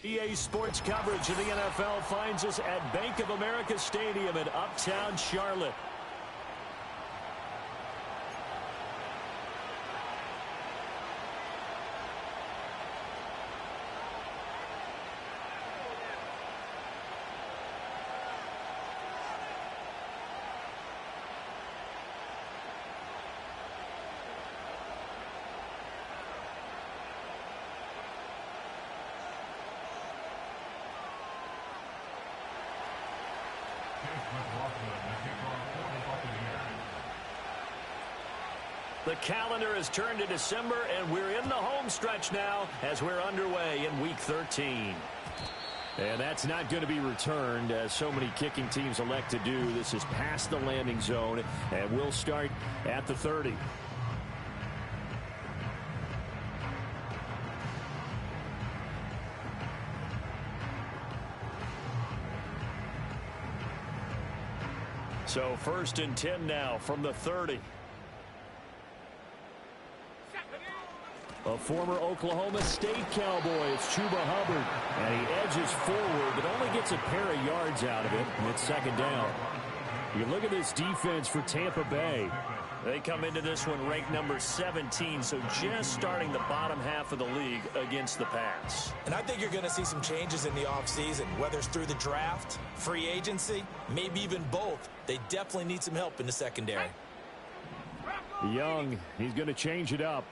EA Sports coverage of the NFL finds us at Bank of America Stadium in Uptown Charlotte. The calendar has turned to December, and we're in the home stretch now as we're underway in Week 13. And that's not going to be returned, as so many kicking teams elect to do. This is past the landing zone, and we'll start at the 30. So 1st and 10 now from the 30. A former Oklahoma State Cowboy, it's Chuba Hubbard. And he edges forward, but only gets a pair of yards out of it. And it's 2nd down. You look at this defense for Tampa Bay. They come into this one ranked number 17, so just starting the bottom half of the league against the pass. And I think you're going to see some changes in the offseason, whether it's through the draft, free agency, maybe even both. They definitely need some help in the secondary. Young, he's going to change it up.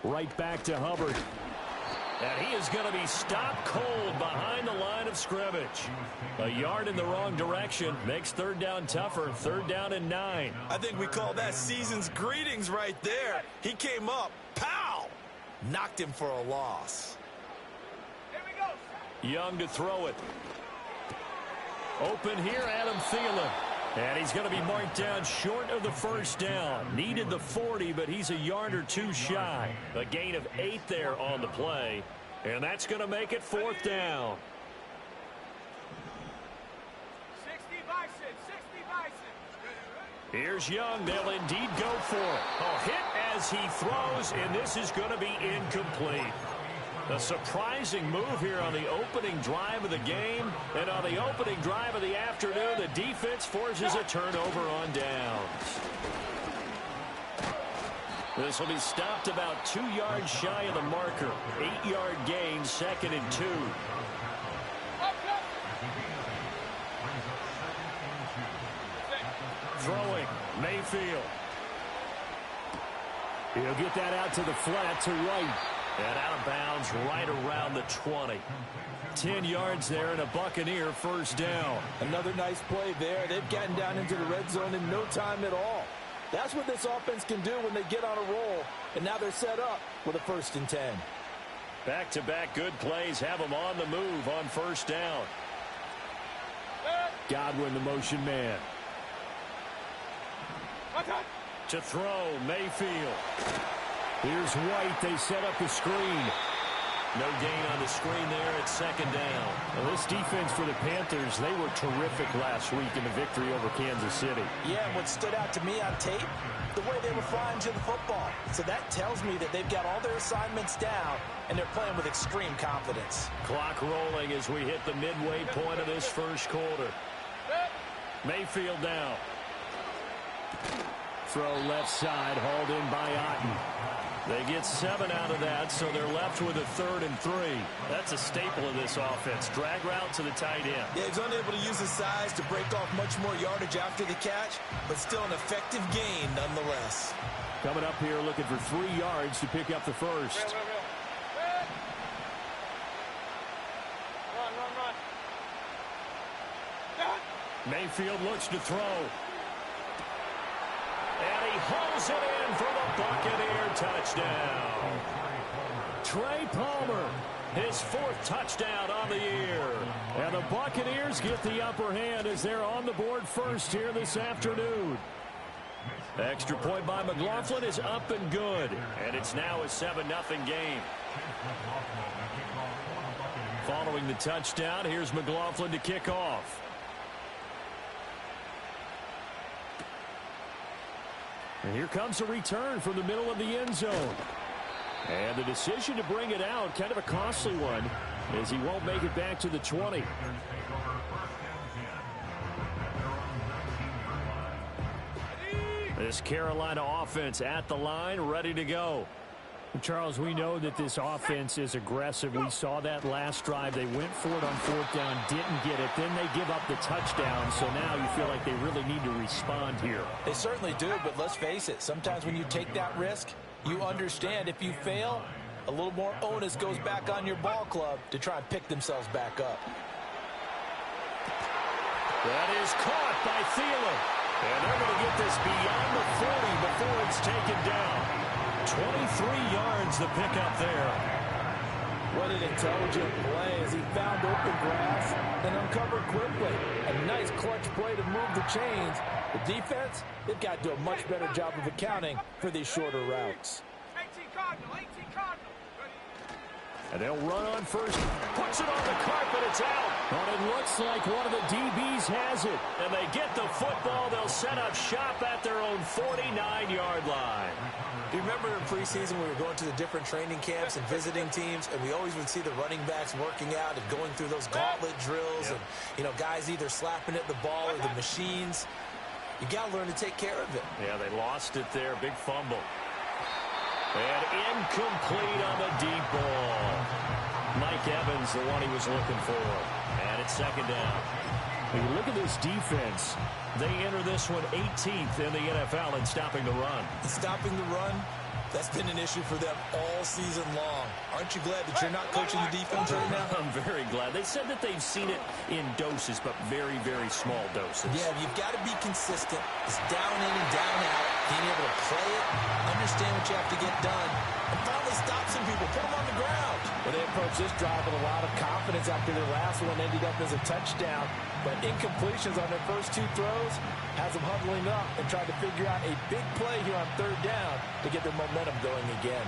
Right back to Hubbard. And he is going to be stopped cold behind the line of scrimmage. A yard in the wrong direction makes 3rd down tougher. 3rd down and 9. I think we call that season's greetings right there. He came up, pow! Knocked him for a loss. Here we go. Young to throw it. Open here, Adam Thielen. And he's going to be marked down short of the first down. Needed the 40, but he's a yard or two shy. A gain of 8 there on the play. And that's going to make it 4th down. 60 Bison, 60 Bison. Here's Young. They'll indeed go for it. A hit as he throws, and this is going to be incomplete. A surprising move here on the opening drive of the game. And on the opening drive of the afternoon, the defense forces a turnover on downs. This will be stopped about 2 yards shy of the marker. 8-yard gain, 2nd and 2. Throwing, Mayfield. He'll get that out to the flat to right. And out of bounds right around the 20. 10 yards there and a Buccaneer first down. Another nice play there. They've gotten down into the red zone in no time at all. That's what this offense can do when they get on a roll. And now they're set up with a 1st and 10. Back-to-back good plays have them on the move on first down. Godwin, the motion man. To throw, Mayfield. Here's White. They set up the screen. No gain on the screen there at 2nd down. Well, this defense for the Panthers, they were terrific last week in the victory over Kansas City. Yeah, and what stood out to me on tape, the way they were flying to the football. So that tells me that they've got all their assignments down, and they're playing with extreme confidence. Clock rolling as we hit the midway point of this first quarter. Mayfield down. Throw left side, hauled in by Otten. They get 7 out of that, so they're left with a 3rd and 3. That's a staple of this offense. Drag route to the tight end. Yeah, he's unable to use his size to break off much more yardage after the catch, but still an effective gain nonetheless. Coming up here looking for 3 yards to pick up the first. Run. Mayfield looks to throw. And he hauls it in for the Buccaneer touchdown. Trey Palmer, his 4th touchdown on the year. And the Buccaneers get the upper hand as they're on the board first here this afternoon. Extra point by McLaughlin is up and good. And it's now a 7-0 game. Following the touchdown, here's McLaughlin to kick off. And here comes a return from the middle of the end zone. And the decision to bring it out, kind of a costly one, as he won't make it back to the 20. This Carolina offense at the line, ready to go. Charles, we know that this offense is aggressive. We saw that last drive. They went for it on 4th down, didn't get it. Then they give up the touchdown. So now you feel like they really need to respond here. They certainly do, but let's face it. Sometimes when you take that risk, you understand if you fail, a little more onus goes back on your ball club to try and pick themselves back up. That is caught by Thielen. And they're going to get this beyond the 40 before it's taken down. 23 yards the pickup there. What an intelligent play as he found open grass and uncovered quickly. A nice clutch play to move the chains. The defense, they've got to do a much better job of accounting for these shorter routes. 18 Cardinal, 18 Cardinal. And they'll run on first. Puts it on the carpet. It's out. But it looks like one of the DBs has it. And they get the football. They'll set up shop at their own 49-yard line. Do you remember in preseason we were going to the different training camps and visiting teams, and we always would see the running backs working out and going through those gauntlet drills, and, you know, guys either slapping at the ball or the machines. You got to learn to take care of it. Yeah, they lost it there. Big fumble. And incomplete on the deep ball. Mike Evans, the one he was looking for. And it's 2nd down. When you look at this defense, they enter this one 18th in the NFL in stopping the run. Stopping the run, that's been an issue for them all season long. Aren't you glad that you're not coaching the defense right now? I'm very glad. They said that they've seen it in doses, but very, very small doses. Yeah, you've got to be consistent. It's down in and down out. Being able to play it, understand what you have to get done, and finally stop some people, put them on the ground. Well, they approached this drive with a lot of confidence after their last one ended up as a touchdown. but incompletions on their first 2 throws has them huddling up and trying to figure out a big play here on 3rd down to get their momentum going again.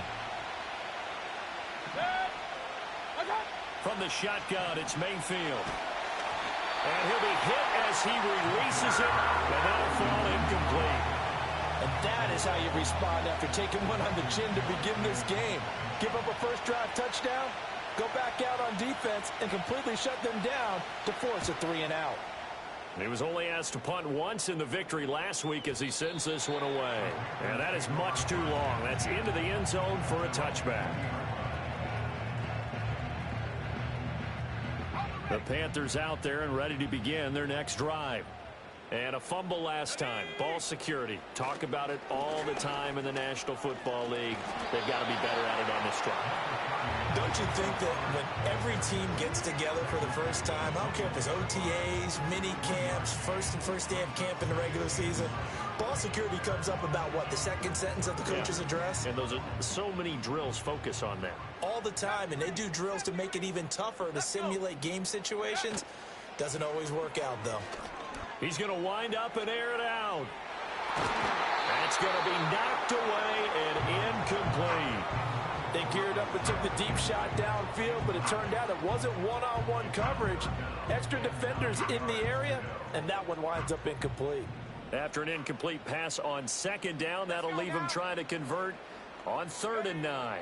From the shotgun, it's Mayfield. And he'll be hit as he releases it, and that'll fall incomplete. And that is how you respond after taking one on the chin to begin this game. Give up a first drive touchdown, go back out on defense, and completely shut them down to force a 3-and-out. He was only asked to punt once in the victory last week as he sends this one away. And that is much too long. That's into the end zone for a touchback. The Panthers out there and ready to begin their next drive. And a fumble last time. Ball security. Talk about it all the time in the National Football League. They've got to be better at it on this drive. Don't you think that when every team gets together for the first time, I don't care if it's OTAs, mini camps, first day of camp in the regular season, ball security comes up about what, the second sentence of the coach's address? And those are so many drills focus on that. All the time, and they do drills to make it even tougher to simulate game situations. Doesn't always work out, though. He's going to wind up and air it out. That's going to be knocked away and incomplete. They geared up and took the deep shot downfield, but it turned out it wasn't one-on-one coverage. Extra defenders in the area, and that one winds up incomplete. After an incomplete pass on 2nd down, that'll leave him trying to convert on 3rd and 9.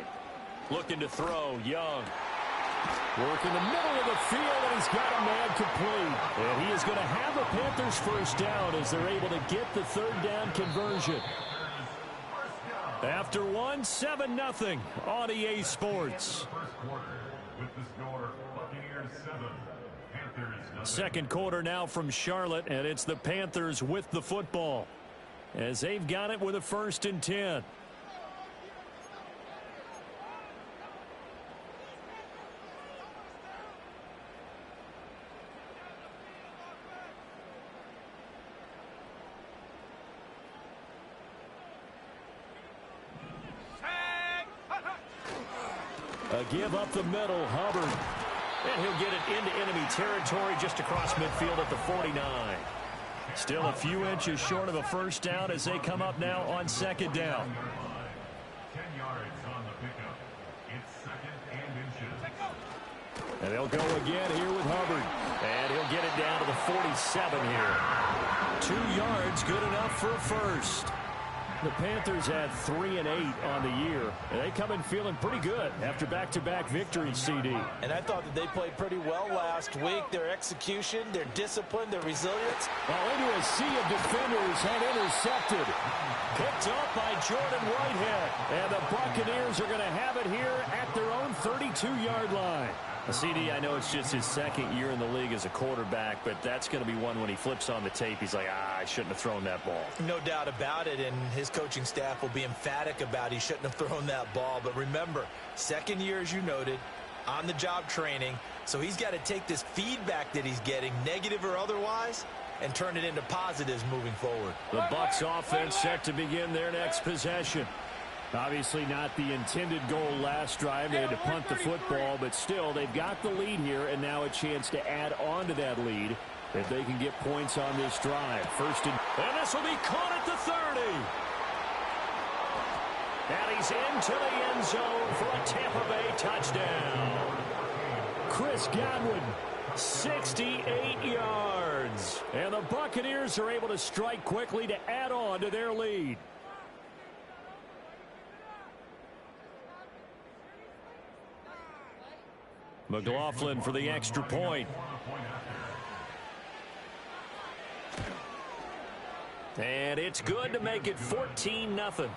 Looking to throw, Young. Work in the middle of the field, and he's got a man complete. And he is going to have a Panthers first down as they're able to get the 3rd down conversion. After 1, 7-0 on EA Sports. Second quarter now from Charlotte, and it's the Panthers with the football as they've got it with a 1st and 10. A give up the middle, Hubbard. And he'll get it into enemy territory just across midfield at the 49. Still a few inches short of a first down as they come up now on 2nd down. 10 yards on the pickup. It's 2nd and inches. And they'll go again here with Hubbard. And he'll get it down to the 47 here. 2 yards, good enough for a first. The Panthers had 3 and 8 on the year. And they come in feeling pretty good after back-to-back victories, CD. And I thought that they played pretty well last week. Their execution, their discipline, their resilience. Well, into a sea of defenders and intercepted. Picked up by Jordan Whitehead. And the Buccaneers are going to have it here at their own 32-yard line. CD, I know it's just his 2nd year in the league as a quarterback, but that's going to be one when he flips on the tape. He's like, I shouldn't have thrown that ball. No doubt about it, and his coaching staff will be emphatic about he shouldn't have thrown that ball. But remember, 2nd year, as you noted, on-the-job training, so he's got to take this feedback that he's getting, negative or otherwise, and turn it into positives moving forward. The Bucs offense set to begin their next possession. Obviously not the intended goal last drive. They had to punt the football, but still, they've got the lead here, and now a chance to add on to that lead if they can get points on this drive. First and this will be caught at the 30. And he's into the end zone for a Tampa Bay touchdown. Chris Godwin, 68 yards. And the Buccaneers are able to strike quickly to add on to their lead. McLaughlin for the extra point. And it's good to make it 14-0.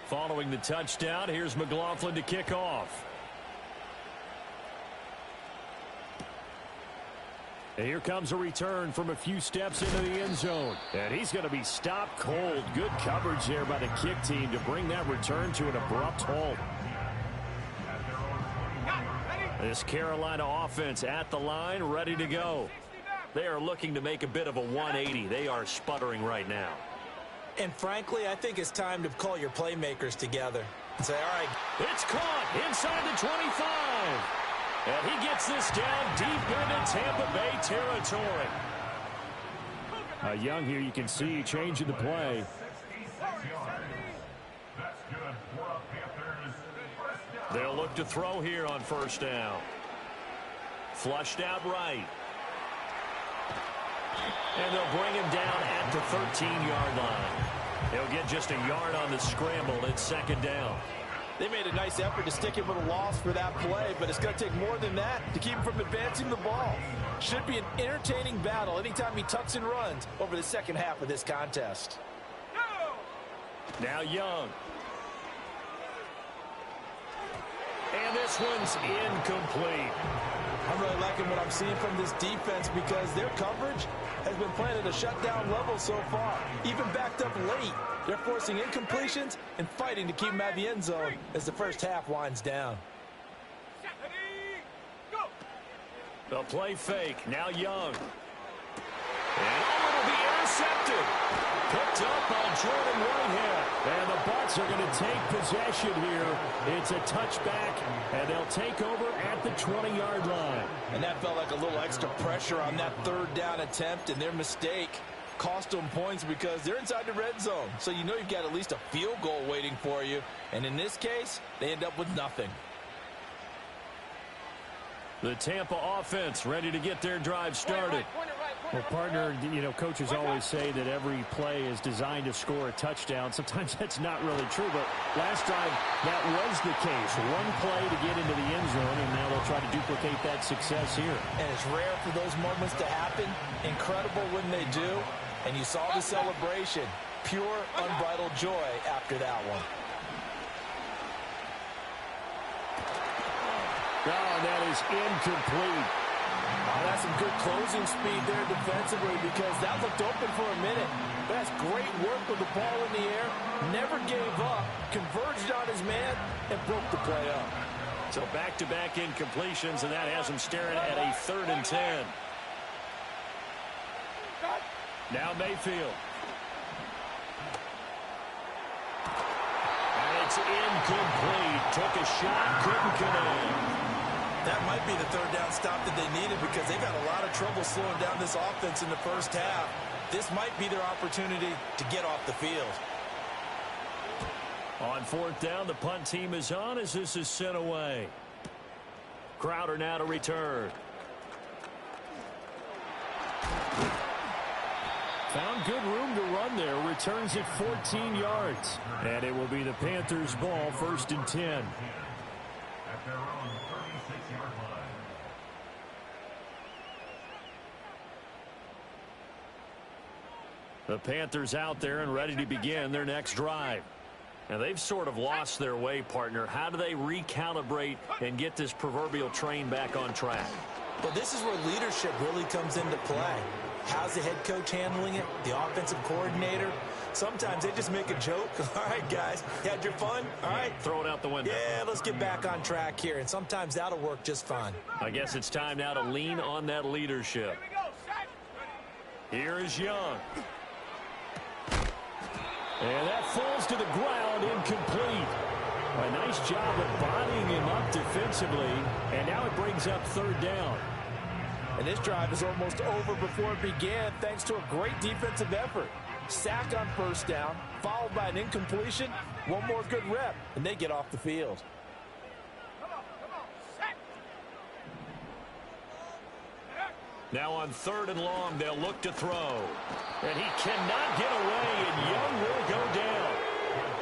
Following the touchdown, here's McLaughlin to kick off. And here comes a return from a few steps into the end zone. And he's going to be stopped cold. Good coverage there by the kick team to bring that return to an abrupt halt. This Carolina offense at the line, ready to go. They are looking to make a bit of a 180. They are sputtering right now. And frankly, I think it's time to call your playmakers together and say, all right. It's caught inside the 25. And he gets this down deep into Tampa Bay territory. Young here, you can see changing the play. 66 yards. That's good for a Panthers first down. They'll look to throw here on first down. Flushed out right. And they'll bring him down at the 13-yard line. He'll get just a yard on the scramble. It's second down. They made a nice effort to stick him with a loss for that play, but it's going to take more than that to keep him from advancing the ball. Should be an entertaining battle anytime he tucks and runs over the second half of this contest. Now Young. And this one's incomplete. I'm really liking what I'm seeing from this defense because their coverage has been playing at a shutdown level so far. Even backed up late, they're forcing incompletions and fighting to keep them out of the end zone as the first half winds down. The play fake. Now Young. And it'll be intercepted. Picked up on Jordan Whitehead. And the Bucs are going to take possession here. It's a touchback, and they'll take over at the 20-yard line. And that felt like a little extra pressure on that third down attempt, and their mistake cost them points because they're inside the red zone. So you know you've got at least a field goal waiting for you. And in this case, they end up with nothing. The Tampa offense ready to get their drive started. Well, partner, you know, coaches always say that every play is designed to score a touchdown. Sometimes that's not really true, but last time that was the case. One play to get into the end zone, and now they'll try to duplicate that success here. And it's rare for those moments to happen. Incredible when they do. And you saw the celebration. Pure, unbridled joy after that one. Oh, that is incomplete. Oh, that's some good closing speed there defensively because that looked open for a minute. That's great work with the ball in the air. Never gave up, converged on his man, and broke the play up. So back-to-back incompletions, and that has him staring at a 3rd and 10. Now Mayfield. And it's incomplete. Took a shot, couldn't connect. That might be the third down stop that they needed because they've had a lot of trouble slowing down this offense in the first half. This might be their opportunity to get off the field. On 4th down, the punt team is on as this is sent away. Crowder now to return. Found good room to run there. Returns it 14 yards. And it will be the Panthers' ball, 1st and 10. At their own 36-yard line. The Panthers out there and ready to begin their next drive. Now, they've sort of lost their way, partner. How do they recalibrate and get this proverbial train back on track? Well, this is where leadership really comes into play. How's the head coach handling it? The offensive coordinator? Sometimes they just make a joke. All right, guys, you had your fun? All right. Throw it out the window. Yeah, let's get back on track here. And sometimes that'll work just fine. I guess it's time now to lean on that leadership. Here is Young. And that falls to the ground, incomplete. A nice job of bodying him up defensively. And now it brings up 3rd down. And this drive is almost over before it began thanks to a great defensive effort. Sack on 1st down, followed by an incompletion. One more good rep, and they get off the field. Now on 3rd and long, they'll look to throw. And he cannot get away, and Young will go down.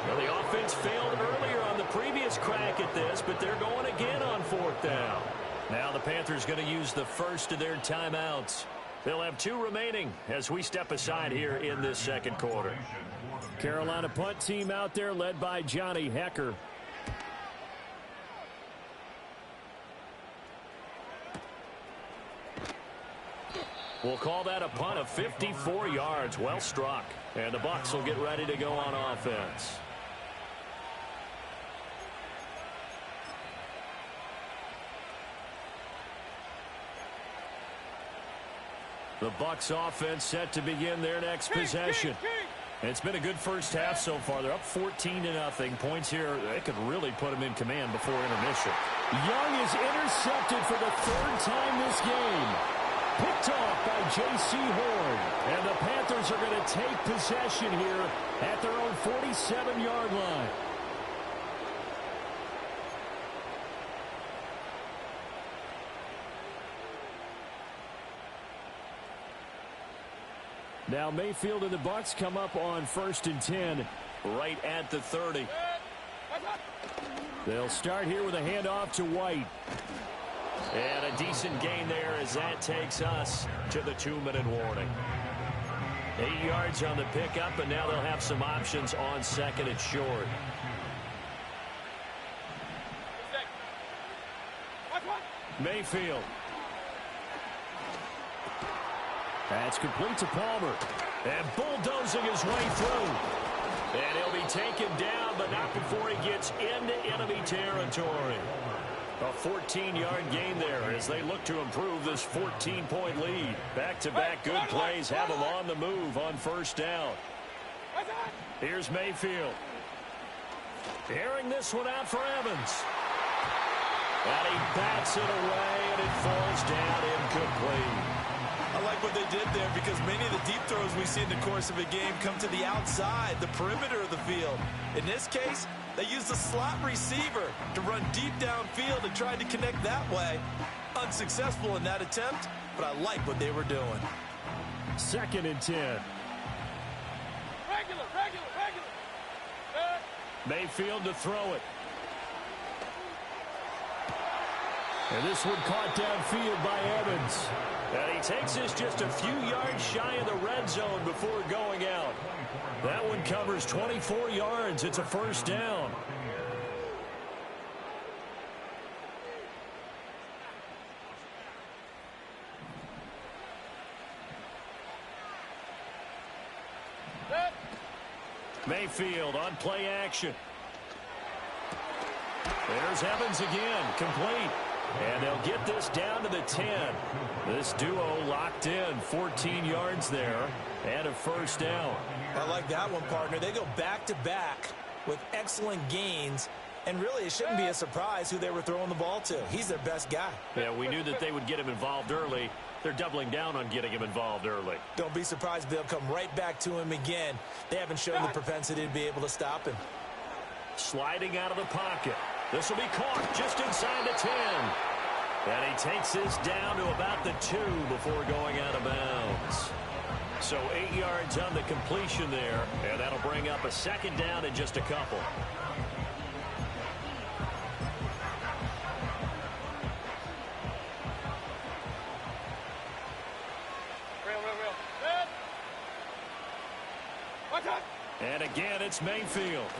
Well, the offense failed earlier on the previous crack at this, but they're going again on 4th down. Now the Panthers going to use the first of their timeouts. They'll have 2 remaining as we step aside here in this second quarter. Carolina punt team out there led by Johnny Hecker. We'll call that a punt of 54 yards. Well struck. And the Bucs will get ready to go on offense. The Bucs offense set to begin their next possession. It's been a good first half so far. They're up 14-0. Points here, they could really put them in command before intermission. Young is intercepted for the third time this game. Picked off by J.C. Horn. And the Panthers are going to take possession here at their own 47-yard line. Now Mayfield and the Bucs come up on 1st and 10 right at the 30. They'll start here with a handoff to White. And a decent gain there as that takes us to the 2-minute warning. 8 yards on the pickup, and now they'll have some options on 2nd and short. Mayfield. That's complete to Palmer. And bulldozing his way through. And he'll be taken down, but not before he gets into enemy territory. A 14-yard gain there as they look to improve this 14-point lead. Back-to-back good plays have them on the move on 1st down. Here's Mayfield. Airing this one out for Evans. And he bats it away, and it falls down incomplete. I like what they did there because many of the deep throws we see in the course of a game come to the outside, the perimeter of the field. In this case, they used the slot receiver to run deep downfield and tried to connect that way. Unsuccessful in that attempt, but I like what they were doing. 2nd and 10. Regular. Mayfield to throw it. And this one caught downfield by Evans. And he takes this just a few yards shy of the red zone before going out. That one covers 24 yards. It's a 1st down. Mayfield on play action. There's Evans again, complete. And they'll get this down to the 10. This duo locked in, 14 yards there, and a 1st down. I like that one, partner. They go back-to-back with excellent gains, and really it shouldn't be a surprise who they were throwing the ball to. He's their best guy. Yeah, we knew that they would get him involved early. They're doubling down on getting him involved early. Don't be surprised if they'll come right back to him again. They haven't shown the propensity to be able to stop him. Sliding out of the pocket. This will be caught just inside the 10. And he takes this down to about the 2 before going out of bounds. So 8 yards on the completion there, and that'll bring up a 2nd down in just a couple. And again, it's Mayfield.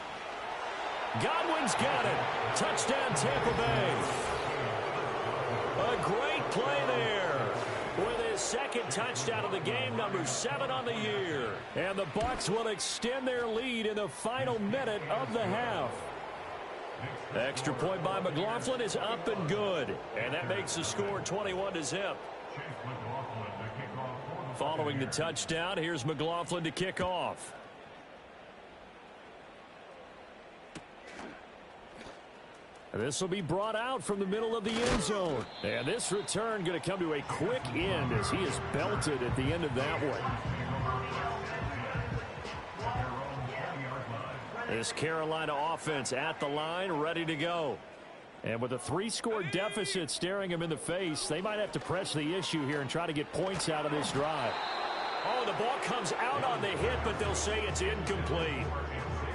Godwin's got it. Touchdown, Tampa Bay. A great play there with his 2nd touchdown of the game, number 7 on the year. And the Bucs will extend their lead in the final minute of the half. Extra point by McLaughlin is up and good. And that makes the score 21-0. Following the touchdown, here's McLaughlin to kick off. This will be brought out from the middle of the end zone. And this return going to come to a quick end as he is belted at the end of that one. This Carolina offense at the line, ready to go. And with a 3-score deficit staring him in the face, they might have to press the issue here and try to get points out of this drive. Oh, the ball comes out on the hit, but they'll say it's incomplete.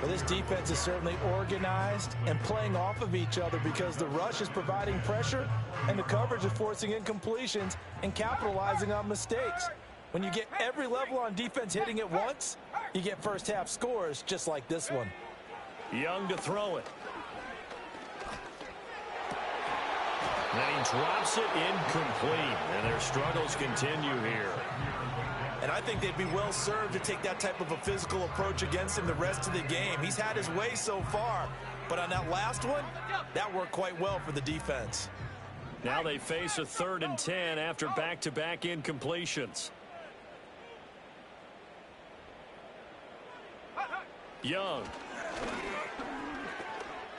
Well, this defense is certainly organized and playing off of each other because the rush is providing pressure and the coverage is forcing incompletions and capitalizing on mistakes. When you get every level on defense hitting at once, you get first-half scores just like this one. Young to throw it. Then he drops it incomplete, and their struggles continue here. And I think they'd be well served to take that type of a physical approach against him the rest of the game. He's had his way so far, but on that last one, that worked quite well for the defense. Now they face a 3rd and 10 after back-to-back incompletions. Young.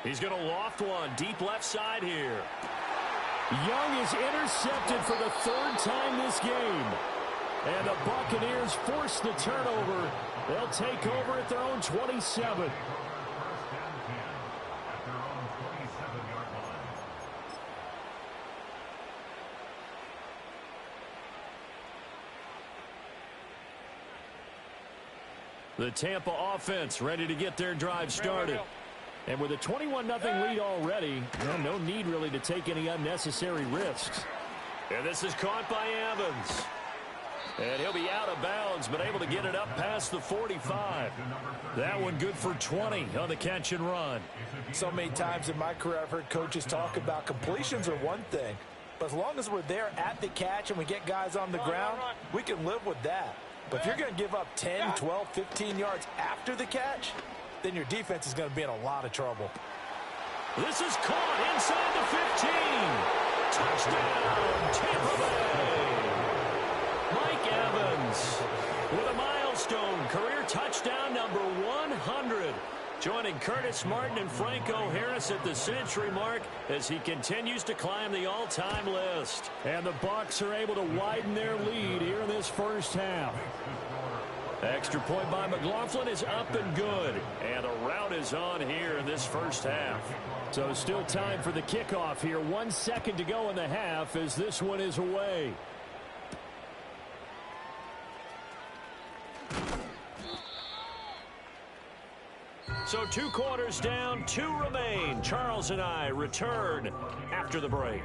He's going to loft one deep left side here. Young is intercepted for the third time this game. And the Buccaneers force the turnover. They'll take over at their own 27. The Tampa offense ready to get their drive started. And with a 21-0 lead already, no need really to take any unnecessary risks. And this is caught by Evans. And he'll be out of bounds, but able to get it up past the 45. That one good for 20 on the catch and run. So many times in my career I've heard coaches talk about completions are one thing. But as long as we're there at the catch and we get guys on the ground, we can live with that. But if you're going to give up 10, 12, 15 yards after the catch, then your defense is going to be in a lot of trouble. This is caught inside the 15. Touchdown, Tampa Bay. Mike Evans with a milestone career touchdown number 100. Joining Curtis Martin and Franco Harris at the century mark as he continues to climb the all-time list. And the Bucs are able to widen their lead here in this first half. Extra point by McLaughlin is up and good. And a rout is on here in this first half. So still time for the kickoff here. 1 second to go in the half as this one is away. So 2 quarters down, 2 remain. Charles and I return after the break.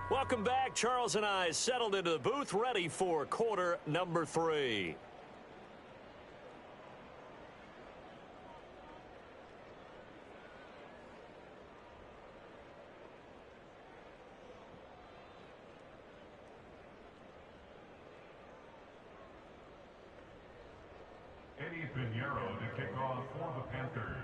Welcome back. Charles and I settled into the booth, ready for quarter number 3. Eddie Pinheiro to kick off for the Panthers.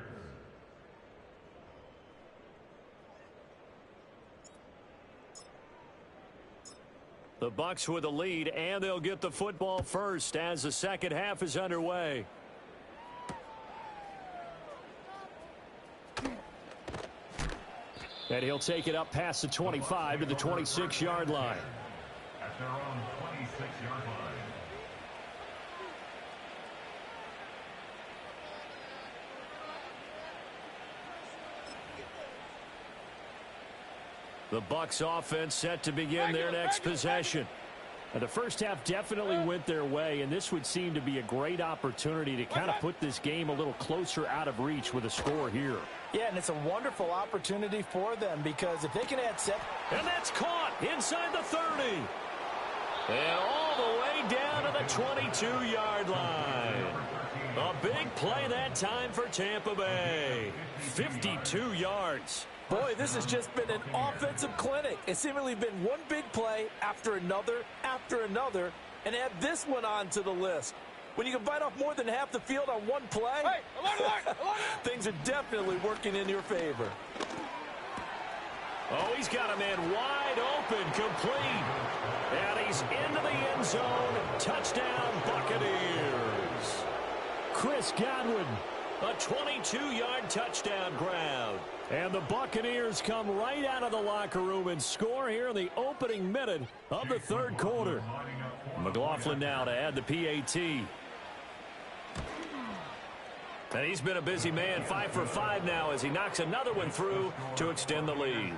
The Bucs with the lead, and they'll get the football first as the second half is underway. And he'll take it up past the 25 to the 26-yard line. At their own 26-yard line. The Bucs offense set to begin their next possession. And the first half definitely went their way, and this would seem to be a great opportunity to kind of put this game a little closer out of reach with a score here. Yeah, and it's a wonderful opportunity for them because if they can add 7. And that's caught inside the 30. And all the way down to the 22-yard line. A big play that time for Tampa Bay. 52 yards. Boy, this has just been an offensive clinic. It's seemingly been one big play after another, and add this one onto the list. When you can bite off more than half the field on one play, things are definitely working in your favor. Oh, he's got a man wide open, complete. And he's into the end zone. Touchdown, Buccaneers. Chris Godwin. A 22-yard touchdown grab. And the Buccaneers come right out of the locker room and score here in the opening minute of the third quarter. McLaughlin now to add the PAT. And he's been a busy man, 5 for 5 now as he knocks another one through to extend the lead.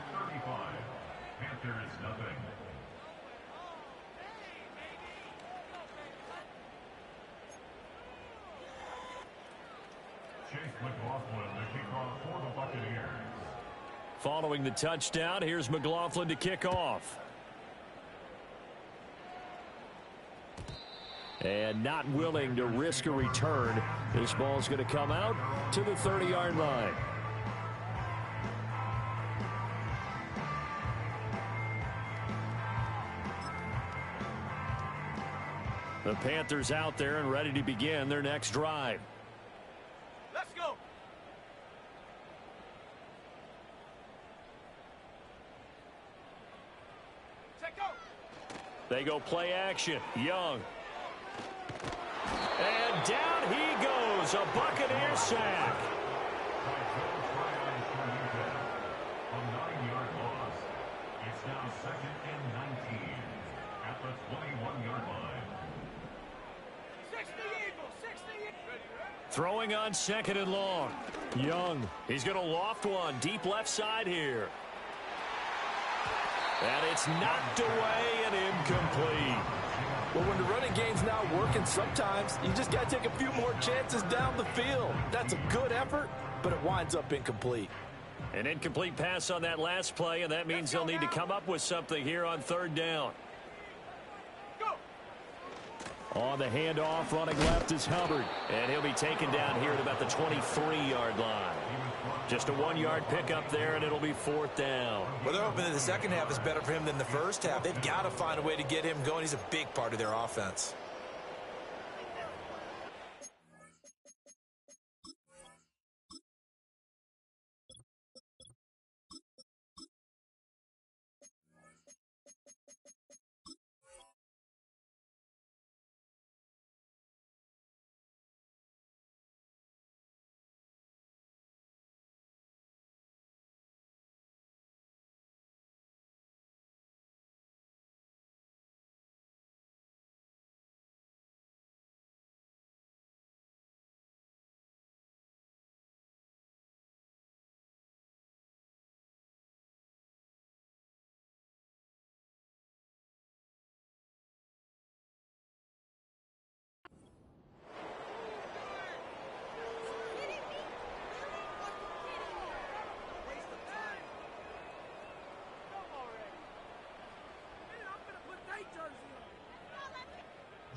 Following the touchdown, here's McLaughlin to kick off. And not willing to risk a return. This ball's going to come out to the 30-yard line. The Panthers out there and ready to begin their next drive. Let's go. Take go. They go play action. Young. And down he goes. A Buccaneer sack. A 9-yard loss. It's now 2nd and 19 at the 21-yard line. 60 Eagles, 60 Eagles. Throwing on 2nd and long. Young. He's going to loft one. Deep left side here. And it's knocked away and incomplete. Well, when the running game's not working, sometimes you just got to take a few more chances down the field. That's a good effort, but it winds up incomplete. An incomplete pass on that last play, and that means they'll need to come up with something here on 3rd down. Go. On the handoff, running left is Hubbard. And he'll be taken down here at about the 23-yard line. Just a 1-yard pickup there, and it'll be 4th down. Well, they're hoping that the second half is better for him than the first half. They've got to find a way to get him going. He's a big part of their offense.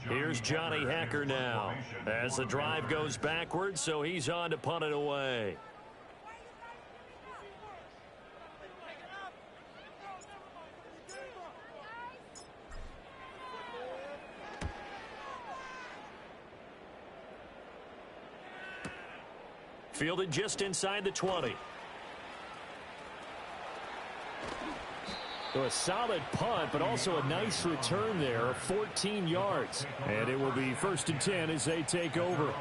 Here's Johnny Hacker now as the drive goes backwards, so he's on to punt it away. Fielded just inside the 20. So a solid punt, but also a nice return there of 14 yards. And it will be 1st and 10 as they take over.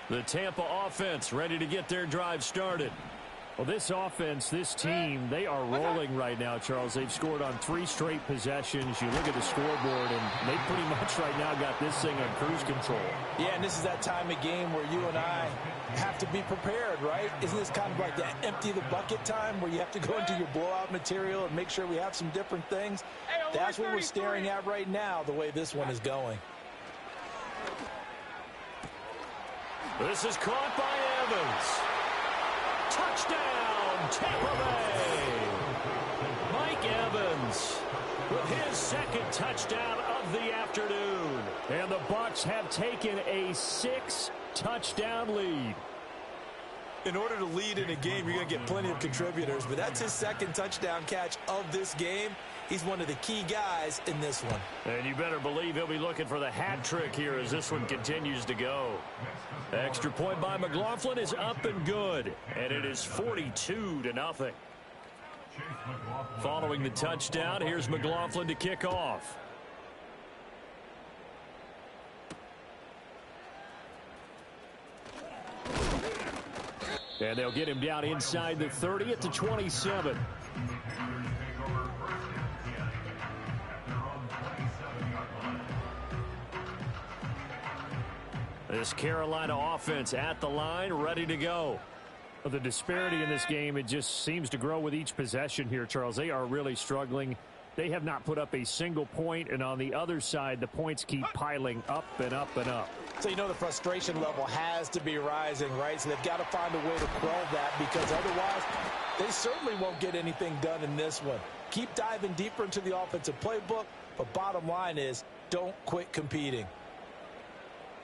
The Tampa offense ready to get their drive started. Well, this offense, this team, they are rolling right now, Charles. They've scored on 3 straight possessions. You look at the scoreboard, and they pretty much right now got this thing on cruise control. Yeah, and this is that time of game where you and I have to be prepared, right? Isn't this kind of like that empty the bucket time where you have to go into your blowout material and make sure we have some different things? That's what we're staring at right now, the way this one is going. This is caught by Evans. Touchdown, Tampa Bay. Mike Evans with his 2nd touchdown of the afternoon. And the Bucs have taken a 6-touchdown lead. In order to lead in a game, you're going to get plenty of contributors, but that's his 2nd touchdown catch of this game. He's one of the key guys in this one. And you better believe he'll be looking for the hat trick here as this one continues to go. Extra point by McLaughlin is up and good, and it is 42-0. Following the touchdown, here's McLaughlin to kick off. And they'll get him down inside the 30 at the 27. This Carolina offense at the line, ready to go. Well, the disparity in this game, it just seems to grow with each possession here, Charles. They are really struggling. They have not put up a single point, and on the other side, the points keep piling up and up and up. So you know the frustration level has to be rising, right? So they've got to find a way to quell that, because otherwise they certainly won't get anything done in this one. Keep diving deeper into the offensive playbook, but bottom line is don't quit competing.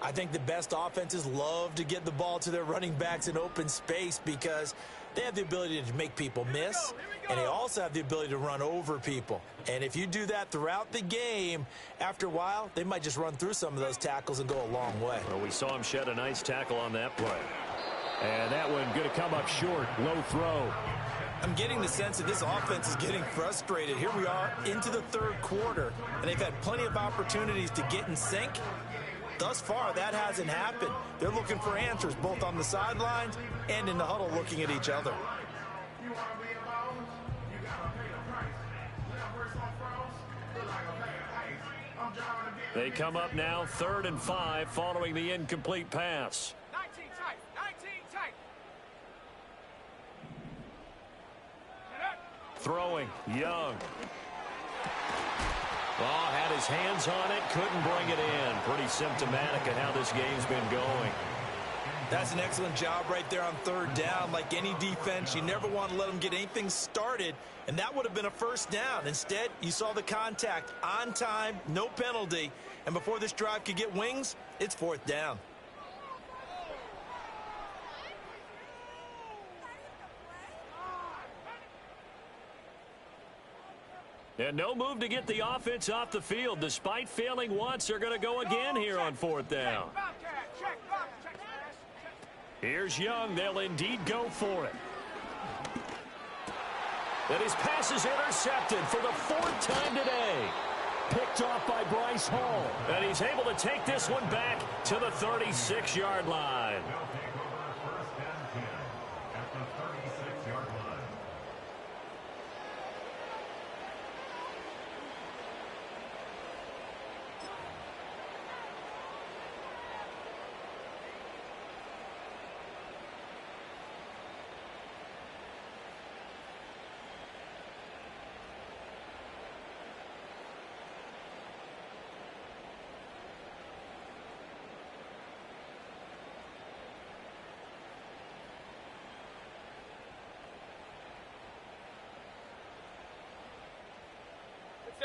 I think the best offenses love to get the ball to their running backs in open space because they have the ability to make people miss, and they also have the ability to run over people. And if you do that throughout the game, after a while, they might just run through some of those tackles and go a long way. Well, we saw him shed a nice tackle on that play. And that one going to come up short, low throw. I'm getting the sense that this offense is getting frustrated. Here we are into the third quarter, and they've had plenty of opportunities to get in sync. Thus far, that hasn't happened. They're looking for answers both on the sidelines and in the huddle looking at each other. They come up now 3rd and 5 following the incomplete pass. 19 tight. 19 tight. Throwing, Young. Oh, had his hands on it, couldn't bring it in. Pretty symptomatic of how this game's been going. That's an excellent job right there on 3rd down. Like any defense, you never want to let them get anything started, and that would have been a first down. Instead, you saw the contact on time, no penalty, and before this drive could get wings, it's 4th down. And no move to get the offense off the field. Despite failing once, they're going to go again here on 4th down. Here's Young. They'll indeed go for it. And his pass is intercepted for the 4th time today. Picked off by Bryce Hall. And he's able to take this one back to the 36-yard line.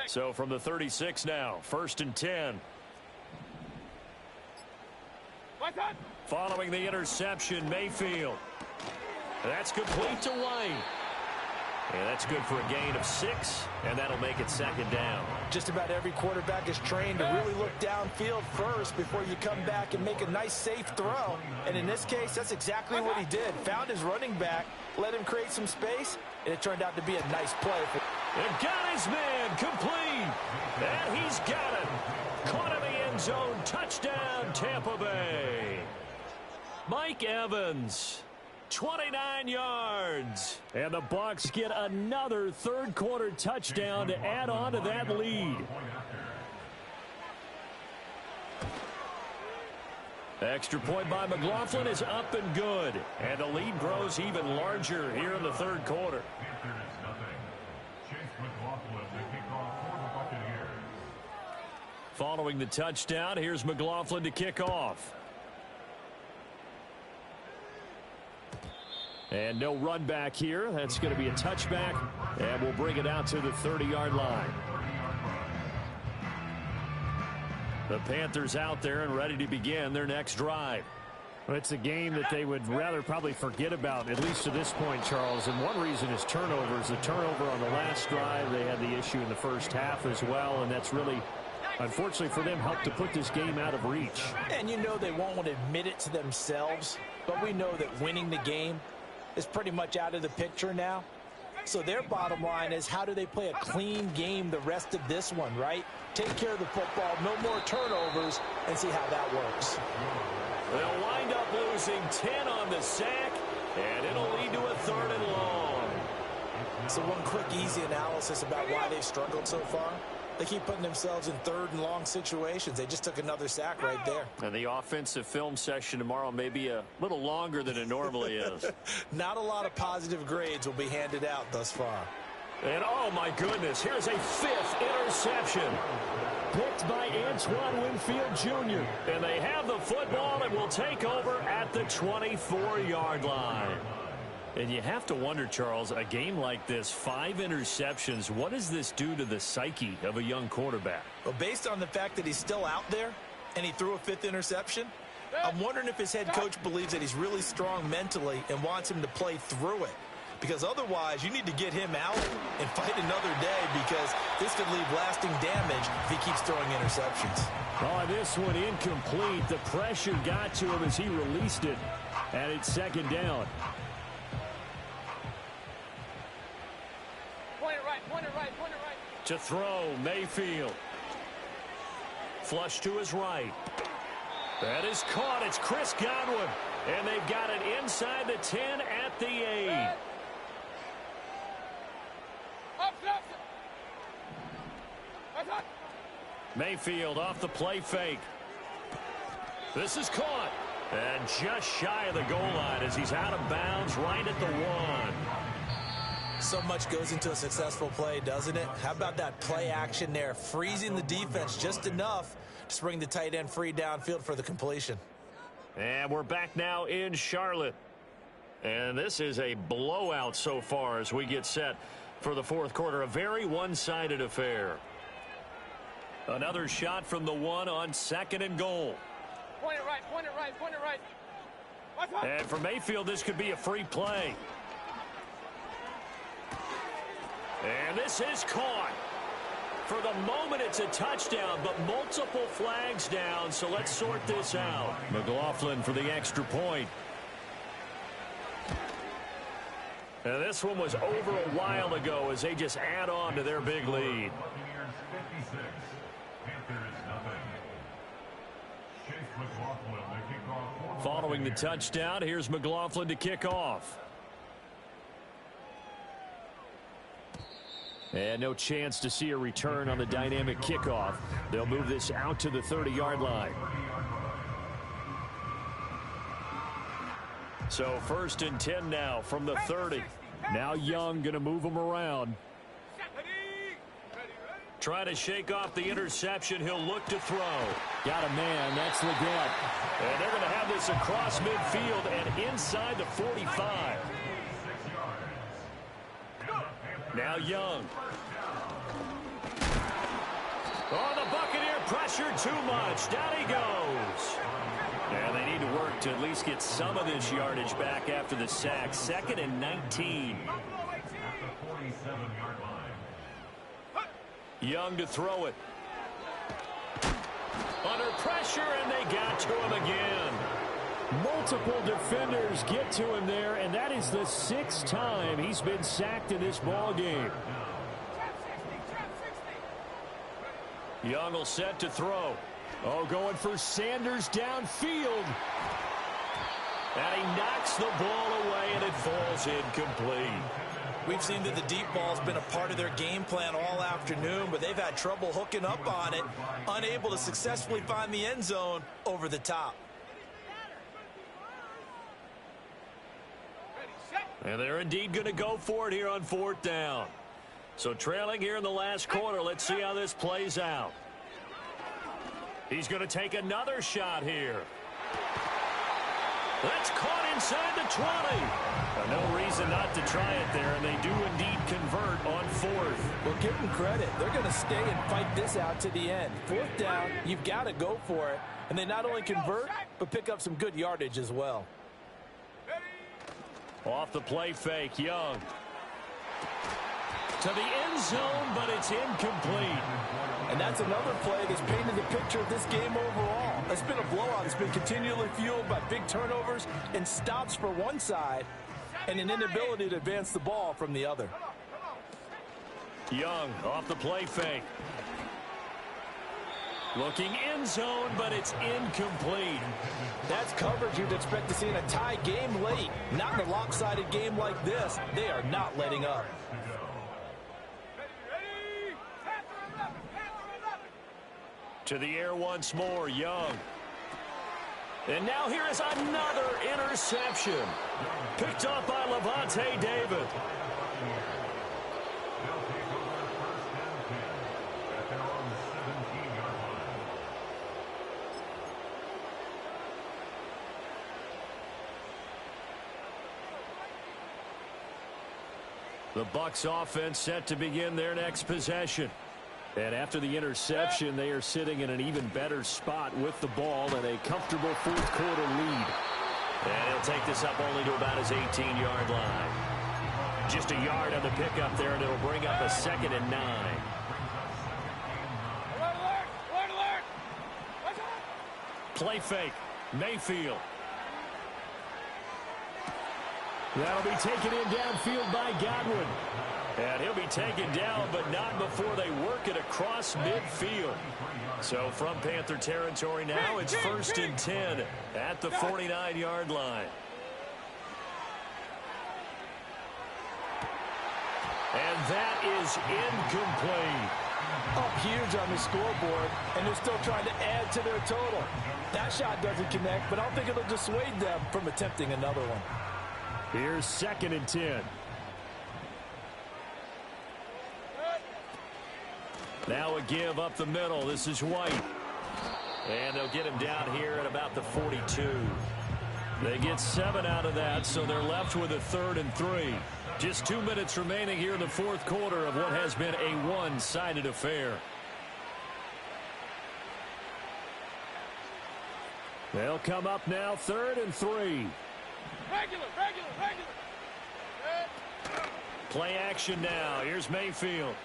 So from the 36 now, 1st and 10. Following the interception, Mayfield. That's complete to White. And that's good for a gain of 6, and that'll make it 2nd down. Just about every quarterback is trained to really look downfield first before you come back and make a nice, safe throw. And in this case, that's exactly what he did. Found his running back, let him create some space, and it turned out to be a nice play. And got his man complete. And he's got it. Caught in the end zone. Touchdown, Tampa Bay. Mike Evans, 29 yards. And the Bucs get another third quarter touchdown to add on to that lead. Extra point by McLaughlin is up and good. And the lead grows even larger here in the third quarter. Following the touchdown, here's McLaughlin to kick off. And no run back here. That's going to be a touchback, and we'll bring it out to the 30-yard line. The Panthers out there and ready to begin their next drive. Well, it's a game that they would rather probably forget about, at least to this point, Charles. And one reason is turnovers. The turnover on the last drive, they had the issue in the first half as well, and that's really, unfortunately for them, helped to put this game out of reach. And you know they won't want to admit it to themselves, but we know that winning the game is pretty much out of the picture now. So their bottom line is, how do they play a clean game the rest of this one, right? Take care of the football, no more turnovers, and see how that works. They'll wind up losing 10 on the sack, and it'll lead to a 3rd and long. So one quick, easy analysis about why they've struggled so far. They keep putting themselves in 3rd and long situations. They just took another sack right there. And the offensive film session tomorrow may be a little longer than it normally is. Not a lot of positive grades will be handed out thus far. And oh my goodness, here's a 5th interception. Picked by Antoine Winfield Jr. And they have the football and will take over at the 24-yard line. And you have to wonder, Charles, a game like this, 5 interceptions, what does this do to the psyche of a young quarterback? Well, based on the fact that he's still out there and he threw a 5th interception. I'm wondering if his head coach believes that he's really strong mentally and wants him to play through it. Because otherwise, you need to get him out and fight another day, because this could leave lasting damage if he keeps throwing interceptions. Oh, this one incomplete. The pressure got to him as he released it. And it's 2nd down. Point it right, point it right, point it right. To throw, Mayfield. Flush to his right. That is caught. It's Chris Godwin. And they've got it inside the 10 at the 8. Mayfield off the play fake. This is caught. And just shy of the goal line as he's out of bounds right at the 1. So much goes into a successful play, doesn't it? How about that play action there, freezing the defense just enough to bring the tight end free downfield for the completion. And we're back now in Charlotte. And this is a blowout so far as we get set for the 4th quarter. A very one-sided affair. Another shot from the 1 on 2nd and goal. Point it right, point it right, point it right. And for Mayfield, this could be a free play. And this is caught. For the moment, it's a touchdown, but multiple flags down, so let's sort this out. McLaughlin for the extra point. And this one was over a while ago as they just add on to their big lead. Following the touchdown, here's McLaughlin to kick off. And no chance to see a return on the dynamic kickoff. They'll move this out to the 30-yard line. So 1st and 10 now from the 30. Now Young going to move them around. Trying to shake off the interception. He'll look to throw. Got a man. That's Leggett. And they're going to have this across midfield and inside the 45. Now Young. Oh, the Buccaneer pressure too much. Down he goes. And they need to work to at least get some of this yardage back after the sack. 2nd and 19. Young to throw it. Under pressure, and they got to him again. Multiple defenders get to him there, and that is the 6th time he's been sacked in this ball game. Young will set to throw. Oh, going for Sanders downfield. And he knocks the ball away, and it falls incomplete. We've seen that the deep ball's been a part of their game plan all afternoon, but they've had trouble hooking up on it, unable to successfully find the end zone over the top. And they're indeed going to go for it here on 4th down. So trailing here in the last quarter, let's see how this plays out. He's going to take another shot here. That's caught inside the 20. No reason not to try it there, and they do indeed convert on 4th. Well, give them credit. They're going to stay and fight this out to the end. 4th down, you've got to go for it. And they not only convert, but pick up some good yardage as well. Off the play fake, Young. To the end zone, but it's incomplete. And that's another play that's painted the picture of this game overall. It's been a blowout. It's been continually fueled by big turnovers and stops for one side and an inability to advance the ball from the other. Young off the play fake. Looking end zone, but it's incomplete. That's coverage you'd expect to see in a tie game late. Not in a lopsided game like this. They are not letting up. To the air once more, Young. And now here is another interception. Picked up by Levante David. The Bucs offense set to begin their next possession. And after the interception, they are sitting in an even better spot with the ball and a comfortable fourth quarter lead. And he'll take this up only to about his 18-yard line. Just a yard on the pickup there, and it'll bring up a 2nd and 9. Alert, alert! Watch out! Play fake. Mayfield. That'll be taken in downfield by Godwin. And he'll be taken down, but not before they work it across midfield. So from Panther territory now, it's 1st and 10 at the 49-yard line. And that is incomplete. Up huge on the scoreboard, and they're still trying to add to their total. That shot doesn't connect, but I don't think it'll dissuade them from attempting another one. Here's 2nd and 10. Now a give up the middle. This is White. And they'll get him down here at about the 42. They get 7 out of that, so they're left with a 3rd and 3. Just 2 minutes remaining here in the fourth quarter of what has been a one-sided affair. They'll come up now, 3rd and 3. Regular. Play action now. Here's Mayfield.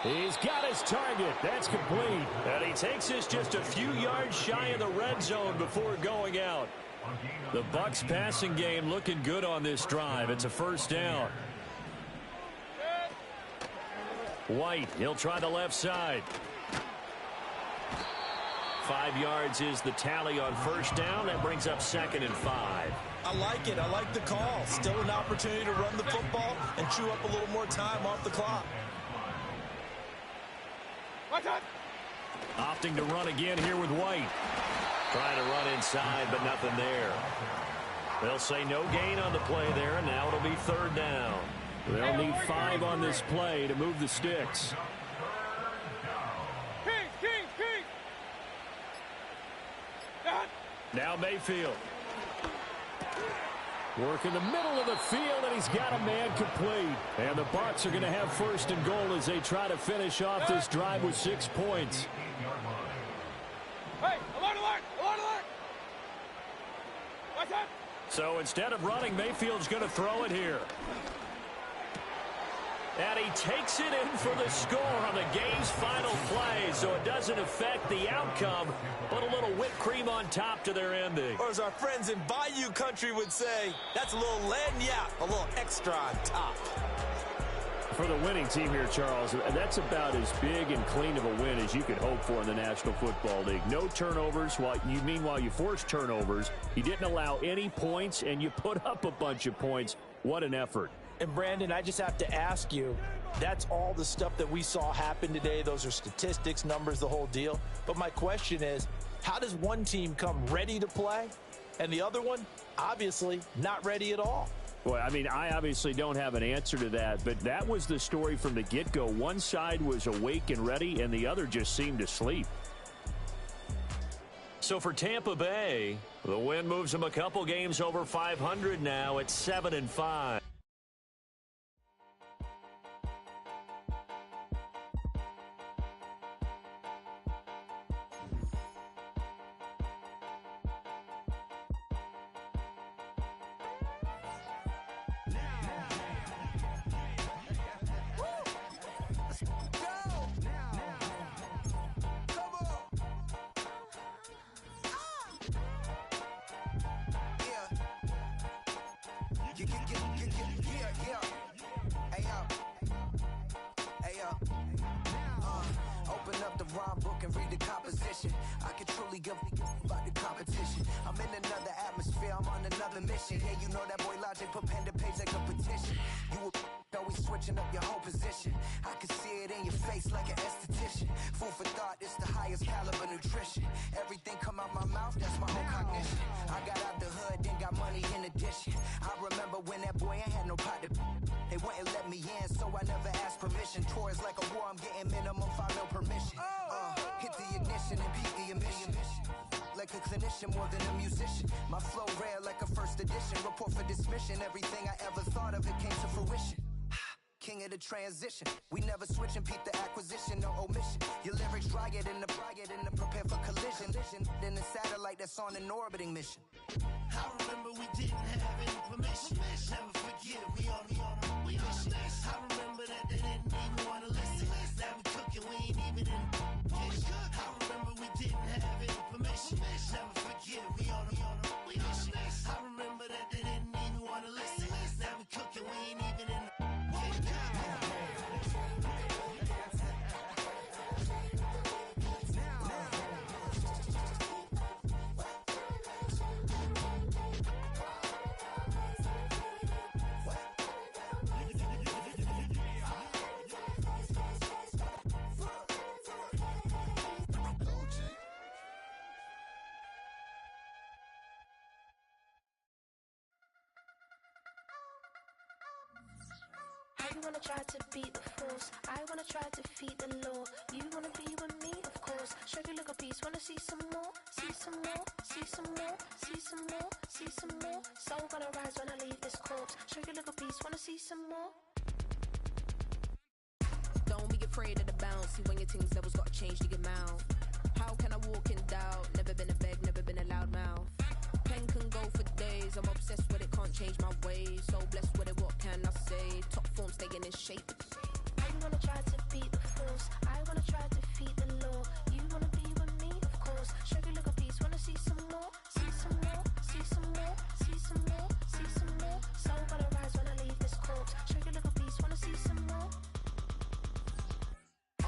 He's got his target. That's complete. And he takes this just a few yards shy of the red zone before going out. The Bucs passing game looking good on this drive. It's a 1st down. White, he'll try the left side. 5 yards is the tally on 1st down. That brings up 2nd and 5. I like it. I like the call. Still an opportunity to run the football and chew up a little more time off the clock. Watch out! Opting to run again here with White. Trying to run inside, but nothing there. They'll say no gain on the play there, and now it'll be 3rd down. They'll need 5 on this play to move the sticks. King! Now Mayfield. Work in the middle of the field, and he's got a man complete. And the Bucs are going to have 1st and goal as they try to finish off this drive with 6 points. Hey, alert! Watch out! So instead of running, Mayfield's going to throw it here. And he takes it in for the score on the game's final play, so it doesn't affect the outcome, but a little whipped cream on top to their ending. Or as our friends in Bayou Country would say, that's a little lagniappe, a little extra on top. For the winning team here, Charles, that's about as big and clean of a win as you could hope for in the National Football League. No turnovers. Meanwhile, you forced turnovers. You didn't allow any points, and you put up a bunch of points. What an effort. And, Brandon, I just have to ask you, that's all the stuff that we saw happen today. Those are statistics, numbers, the whole deal. But my question is, how does one team come ready to play and the other one, obviously, not ready at all? Well, I mean, I obviously don't have an answer to that, but that was the story from the get-go. One side was awake and ready, and the other just seemed asleep. So for Tampa Bay, the win moves them a couple games over 500 now at 7 and 5. Open up the rhyme book and read the composition. I can truly give about the competition. I'm in another atmosphere, I'm on another mission. Yeah, you know that boy Logic put pen to page like a petition. You always switching up your whole position. I can see it in your face like an esthetician. Food for thought, it's the highest caliber nutrition. Everything come out my mouth, that's my own cognition. I got out the hood, then got money in addition. I remember when that boy ain't had no pot to. They wouldn't let me in, so I never asked permission. Tours like a war, I'm getting minimum 5 mil permission. Hit the ignition and beat the emission. Like a clinician more than a musician. My flow rare like a first edition. Report for dismission. Everything I ever thought of, it came to fruition. king of the transition. We never switch and peep the acquisition, no omission. Your lyrics drier than the prepare for collision. Then the satellite that's on an orbiting mission. I remember we didn't have any permission. Never forget, we on mission. I remember that they didn't even want to listen. Now we cooking, we ain't even in the kitchen. I remember we didn't have any permission. Never forget, we on mission. I remember that they didn't even want to listen. Now we cooking, we ain't even in the You wanna try to beat the force, I wanna try to defeat the law. You wanna be with me, of course. Show you a little piece, wanna see some more, see some more, see some more, see some more, see some more. Soul gonna rise when I leave this corpse. Show you a little piece, wanna see some more. Don't be afraid of the bounce. See when your things levels gotta change to your mouth. How can I walk in doubt? Never been a beg, never been a loud mouth. Pen can go for days. I'm obsessed with it, can't change my ways. So blessed with it, what can I say? Top form staying in shape. I wanna try to beat the force, I wanna try to defeat the law. You wanna be with me, of course. Show you a little piece, wanna see some more, see some more, see some more, see some more, see some more. Soul gonna rise when I leave this corpse. Show you a little piece, wanna see some more.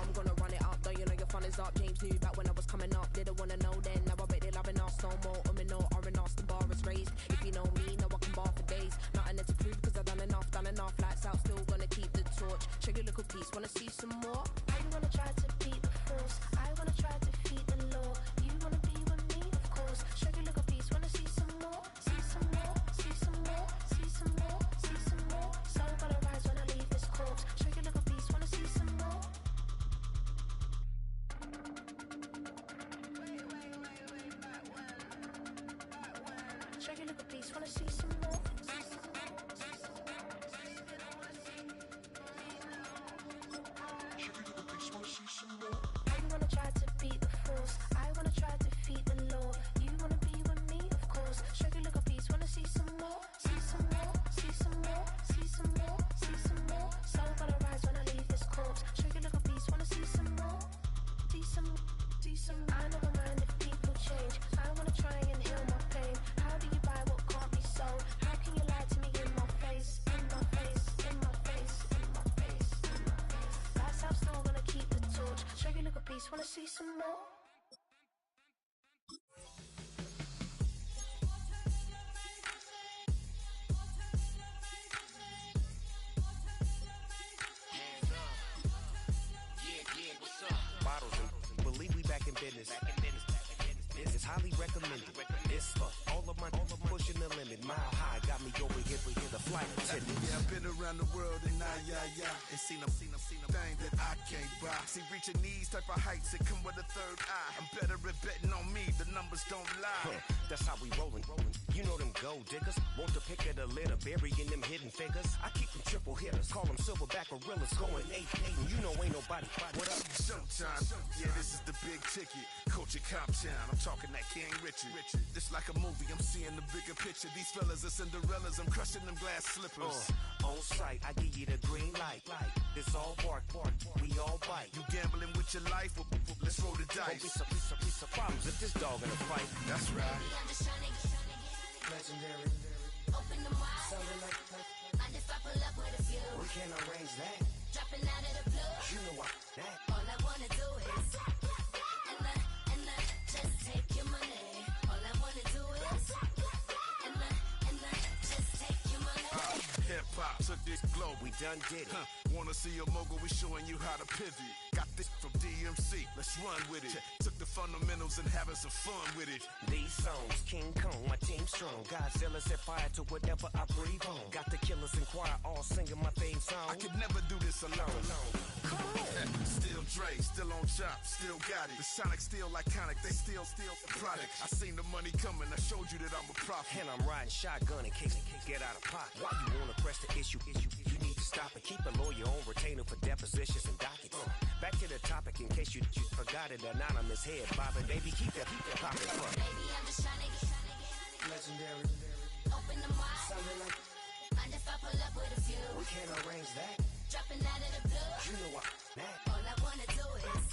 I'm gonna run it up, though you know your fun is up. James knew back when I was coming up, didn't wanna know then. Now I bet they're loving us no more. No R&R's, the bar is raised. If you know me, know I can bar for days. Nothing there to prove, cause I've done enough. Lights out, still gonna keep the torch. Show you a little piece, wanna see some more? I wanna try to beat the force, I wanna try to defeat the law. You wanna be with me, of course. Show you a little piece, wanna see some more, see some more, see some more, see some more, see some more. Soul gonna rise when I leave this corpse. Show you a little piece, wanna see some more. Show you a little piece, wanna see some more. I wanna try to beat the force, I wanna try to defeat the law. You wanna be with me, of course. Show you a little piece, wanna see some more, see some more, see some more, see some more, see some more. Soul gonna rise when I leave this corpse. Show you a little piece, wanna see some more, see some. I never mind if people change. I wanna try and heal my pain. How do you buy what can't be sold? How can you lie to me in my face, in my face, in my face, in my face, in my face? That's how I'm still gonna keep the torch. Show you a little piece, wanna see some more? Bottles and believe we back in business. It's highly recommended. It's for all of my pushing the limit. Mile high got me over here for the flight attendant. Yeah, I've been around the world and and seen them thing that I can't buy. See, reaching these type of heights, it come with a third eye. I'm better at betting on me, the numbers don't lie. That's how we rollin'. You know them gold diggers. Want to pick at a litter, burying them hidden figures. I keep them triple hitters, call them silverback gorillas, going 8-8, and you know ain't nobody. What up? Showtime. Yeah, this is the big ticket. Culture Cop Town. I'm talking that King Richard. This like a movie. I'm seeing the bigger picture. These fellas are Cinderellas. I'm crushing them glass slippers. On sight, I give you the green light. It's all bark. We all bite. You gambling with your life? Well, let's roll the dice. Piece of problems if this dog in a fight. That's right. I'm just trying to get Legendary. Open them wide. Something like Mind if I pull up with a few? we can't arrange that. Dropping out of the blue. You know what? That. All I wanna do is and I just take your money. All I wanna do is and I just take your money. Hip hop took this globe. We done did it. Wanna see a mogul? We showing you how to pivot. Got this from DMC. Let's run with it. Took the fundamentals and having some fun with it. These songs, King Kong, my team strong. Godzilla set fire to whatever I breathe on. Got the killers in choir all singing my theme song. I could never do this alone. Come on. Still Dre, still on top, still got it. The Sonic still iconic, they still the product. I seen the money coming, I showed you that I'm a prophet. And I'm riding shotgun in case it get out of pocket. Why you wanna press the issue? You need to stop it. Keep a lawyer on retainer for depositions and dockets. Back to the topic in case you forgot it. Anonymous head bobbing, baby, keep that popping. Baby, I'm just trying to get Legendary. open the wide. Something like Mind if I pull up with a few? we can't arrange that. Dropping out of the blue. You know what? All I wanna do is